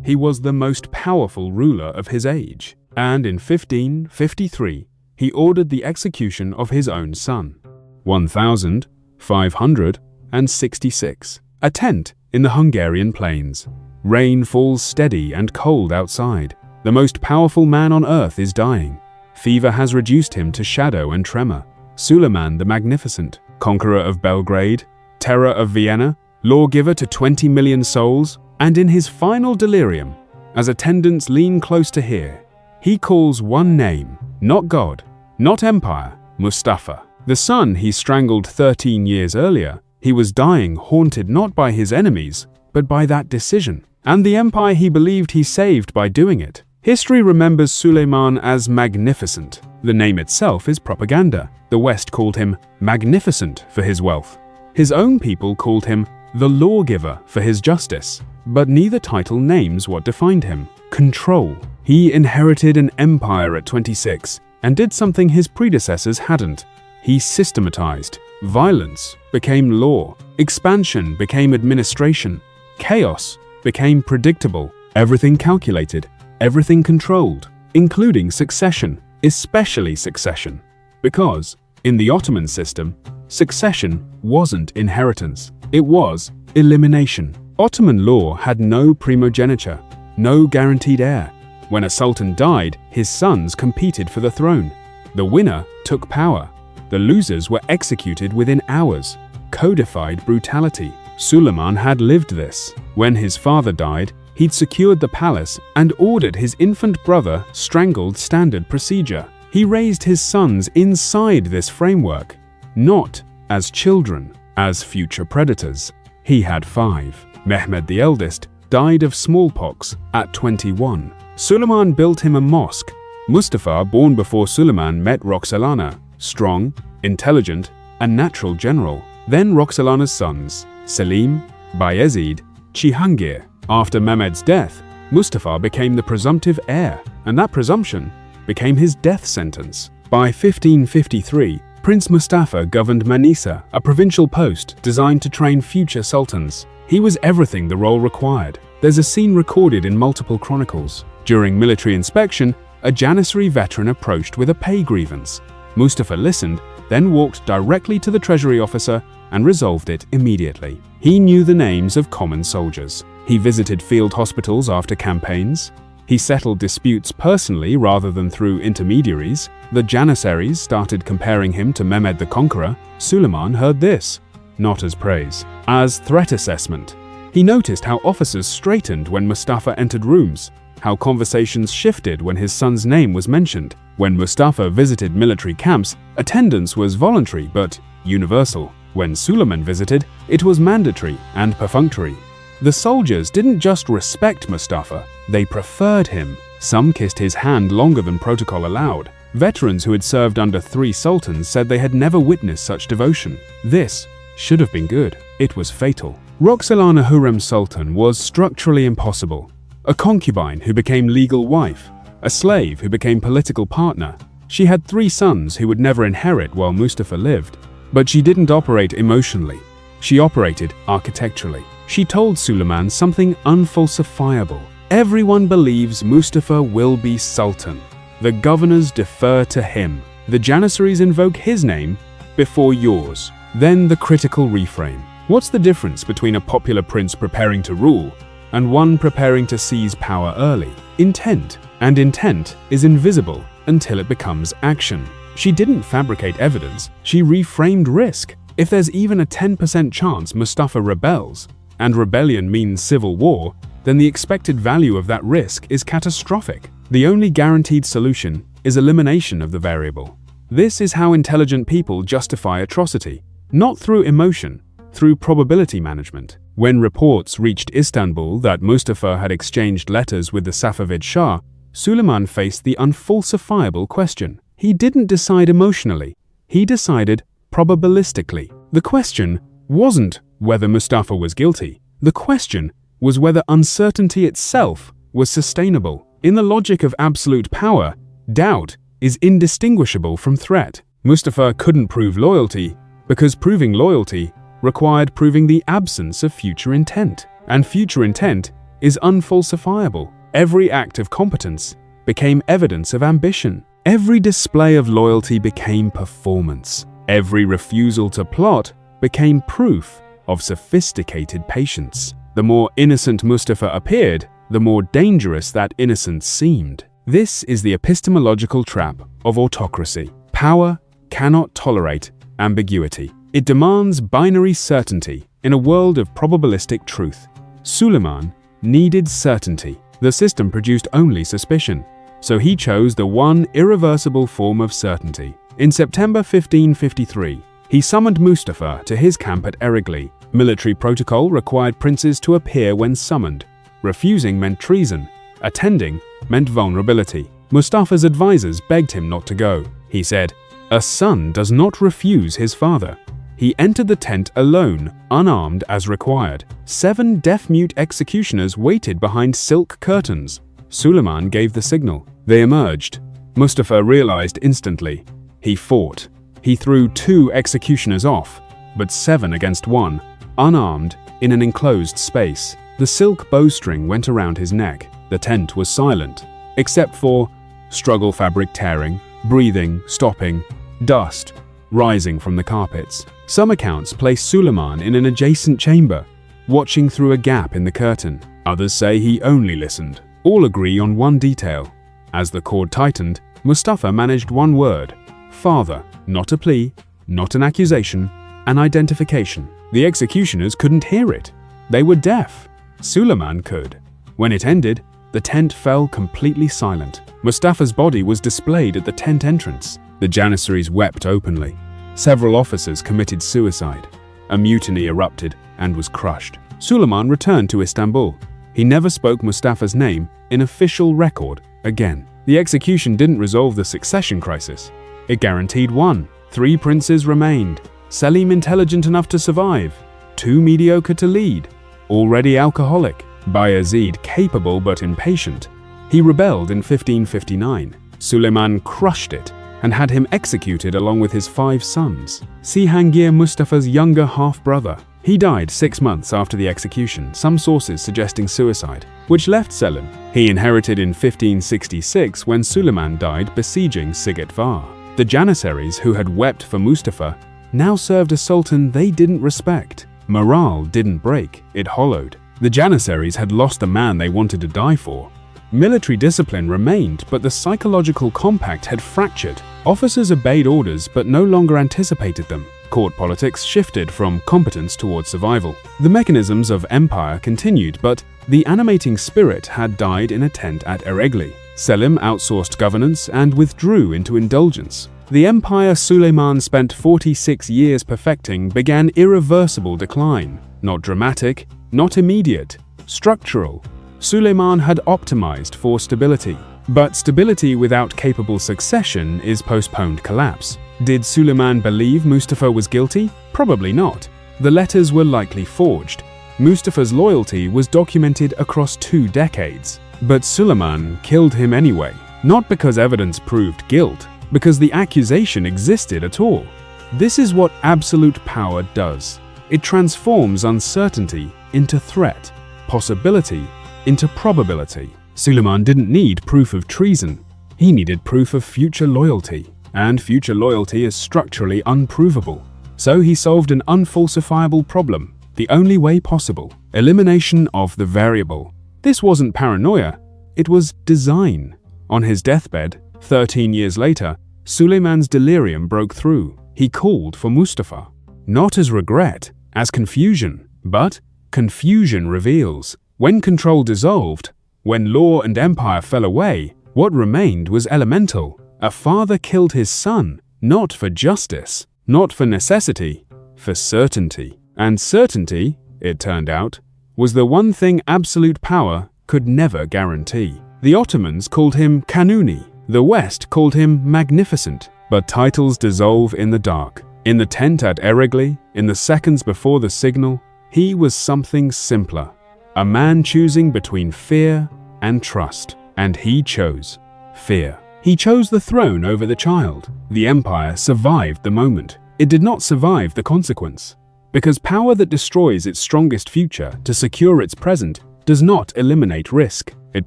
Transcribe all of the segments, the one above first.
he was the most powerful ruler of his age, and in 1553 he ordered the execution of his own son. 1566. A tent in the Hungarian plains. Rain falls steady and cold outside. The most powerful man on earth is dying. Fever has reduced him to shadow and tremor. Suleiman the Magnificent, conqueror of Belgrade, terror of Vienna, lawgiver to 20 million souls, and in his final delirium, as attendants lean close to hear, he calls one name, not God, not empire, Mustafa. The son he strangled 13 years earlier, he was dying haunted not by his enemies, but by that decision, and the empire he believed he saved by doing it. History remembers Suleiman as magnificent. The name itself is propaganda. The West called him magnificent for his wealth. His own people called him the lawgiver for his justice. But neither title names what defined him: control. He inherited an empire at 26 and did something his predecessors hadn't. He systematized. Violence became law. Expansion became administration. Chaos became predictable. Everything calculated. Everything controlled, including succession, especially succession. Because, in the Ottoman system, succession wasn't inheritance, it was elimination. Ottoman law had no primogeniture, no guaranteed heir. When a sultan died, his sons competed for the throne. The winner took power. The losers were executed within hours. Codified brutality. Suleiman had lived this. When his father died, he'd secured the palace and ordered his infant brother strangled. Standard procedure. He raised his sons inside this framework, not as children, as future predators. He had 5. Mehmed the eldest died of smallpox at 21. Suleiman built him a mosque. Mustafa, born before Suleiman, met Roxolana, strong, intelligent, a natural general. Then Roxolana's sons, Selim, Bayezid, Cihangir. After Mehmed's death, Mustafa became the presumptive heir, and that presumption became his death sentence. By 1553, Prince Mustafa governed Manisa, a provincial post designed to train future sultans. He was everything the role required. There's a scene recorded in multiple chronicles. During military inspection, a Janissary veteran approached with a pay grievance. Mustafa listened, then walked directly to the treasury officer and resolved it immediately. He knew the names of common soldiers. He visited field hospitals after campaigns. He settled disputes personally rather than through intermediaries. The Janissaries started comparing him to Mehmed the Conqueror. Suleiman heard this, not as praise, as threat assessment. He noticed how officers straightened when Mustafa entered rooms, how conversations shifted when his son's name was mentioned. When Mustafa visited military camps, attendance was voluntary but universal. When Suleiman visited, it was mandatory and perfunctory. The soldiers didn't just respect Mustafa, they preferred him. Some kissed his hand longer than protocol allowed. Veterans who had served under 3 sultans said they had never witnessed such devotion. This should have been good. It was fatal. Roxolana Hurrem Sultan was structurally impossible. A concubine who became legal wife, a slave who became political partner. She had 3 sons who would never inherit while Mustafa lived. But she didn't operate emotionally. She operated architecturally. She told Suleiman something unfalsifiable. Everyone believes Mustafa will be sultan. The governors defer to him. The Janissaries invoke his name before yours. Then the critical reframe. What's the difference between a popular prince preparing to rule and one preparing to seize power early? Intent. And intent is invisible until it becomes action. She didn't fabricate evidence, she reframed risk. If there's even a 10% chance Mustafa rebels, and rebellion means civil war, then the expected value of that risk is catastrophic. The only guaranteed solution is elimination of the variable. This is how intelligent people justify atrocity, not through emotion, through probability management. When reports reached Istanbul that Mustafa had exchanged letters with the Safavid Shah, Suleiman faced the unfalsifiable question. He didn't decide emotionally, he decided probabilistically. The question wasn't whether Mustafa was guilty. The question was whether uncertainty itself was sustainable. In the logic of absolute power, doubt is indistinguishable from threat. Mustafa couldn't prove loyalty because proving loyalty required proving the absence of future intent. And future intent is unfalsifiable. Every act of competence became evidence of ambition. Every display of loyalty became performance. Every refusal to plot became proof of sophisticated patience. The more innocent Mustafa appeared, the more dangerous that innocence seemed. This is the epistemological trap of autocracy. Power cannot tolerate ambiguity. It demands binary certainty in a world of probabilistic truth. Suleiman needed certainty. The system produced only suspicion, so he chose the one irreversible form of certainty. In September 1553, he summoned Mustafa to his camp at Eregli. Military protocol required princes to appear when summoned. Refusing meant treason. Attending meant vulnerability. Mustafa's advisors begged him not to go. He said, "A son does not refuse his father." He entered the tent alone, unarmed as required. 7 deaf-mute executioners waited behind silk curtains. Suleiman gave the signal. They emerged. Mustafa realized instantly. He fought. He threw 2 executioners off, but 7 against 1, unarmed, in an enclosed space. The silk bowstring went around his neck. The tent was silent, except for struggle fabric tearing, breathing, stopping, dust rising from the carpets. Some accounts place Suleiman in an adjacent chamber, watching through a gap in the curtain. Others say he only listened. All agree on one detail. As the cord tightened, Mustafa managed one word: father. Not a plea, not an accusation, an identification. The executioners couldn't hear it. They were deaf. Suleiman could. When it ended, the tent fell completely silent. Mustafa's body was displayed at the tent entrance. The Janissaries wept openly. Several officers committed suicide. A mutiny erupted and was crushed. Suleiman returned to Istanbul. He never spoke Mustafa's name in official record again. The execution didn't resolve the succession crisis. It guaranteed one. 3 princes remained. Selim intelligent enough to survive. 2 mediocre to lead. Already alcoholic. Bayezid capable but impatient. He rebelled in 1559. Suleiman crushed it and had him executed along with his 5 sons. Cihangir, Mustafa's younger half-brother. He died 6 months after the execution, some sources suggesting suicide, which left Selim. He inherited in 1566 when Suleiman died besieging Sigetvar. The Janissaries, who had wept for Mustafa, now served a sultan they didn't respect. Morale didn't break, it hollowed. The Janissaries had lost the man they wanted to die for. Military discipline remained, but the psychological compact had fractured. Officers obeyed orders but no longer anticipated them. Court politics shifted from competence towards survival. The mechanisms of empire continued, but the animating spirit had died in a tent at Eregli. Selim outsourced governance and withdrew into indulgence. The empire Suleiman spent 46 years perfecting began irreversible decline. Not dramatic, not immediate, structural. Suleiman had optimized for stability. But stability without capable succession is postponed collapse. Did Suleiman believe Mustafa was guilty? Probably not. The letters were likely forged. Mustafa's loyalty was documented across 2 decades. But Suleiman killed him anyway. Not because evidence proved guilt, because the accusation existed at all. This is what absolute power does. It transforms uncertainty into threat, possibility into probability. Suleiman didn't need proof of treason. He needed proof of future loyalty. And future loyalty is structurally unprovable. So he solved an unfalsifiable problem, the only way possible: elimination of the variable. This wasn't paranoia, it was design. On his deathbed, 13 years later, Suleiman's delirium broke through. He called for Mustafa. Not as regret, as confusion. But confusion reveals. When control dissolved, when law and empire fell away, what remained was elemental. A father killed his son, not for justice, not for necessity, for certainty. And certainty, it turned out, was the one thing absolute power could never guarantee. The Ottomans called him Kanuni. The West called him Magnificent. But titles dissolve in the dark. In the tent at Eregli, in the seconds before the signal, he was something simpler. A man choosing between fear and trust. And he chose fear. He chose the throne over the child. The empire survived the moment. It did not survive the consequence. Because power that destroys its strongest future to secure its present does not eliminate risk. It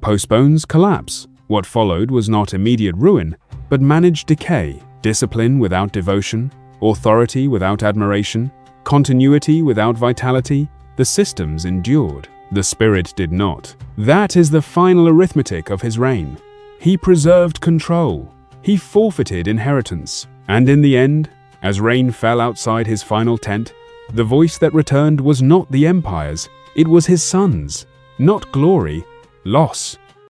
postpones collapse. What followed was not immediate ruin, but managed decay, discipline without devotion, authority without admiration, continuity without vitality. The systems endured. The spirit did not. That is the final arithmetic of his reign. He preserved control. He forfeited inheritance. And in the end, as rain fell outside his final tent, the voice that returned was not the empire's, it was his son's. Not glory, loss.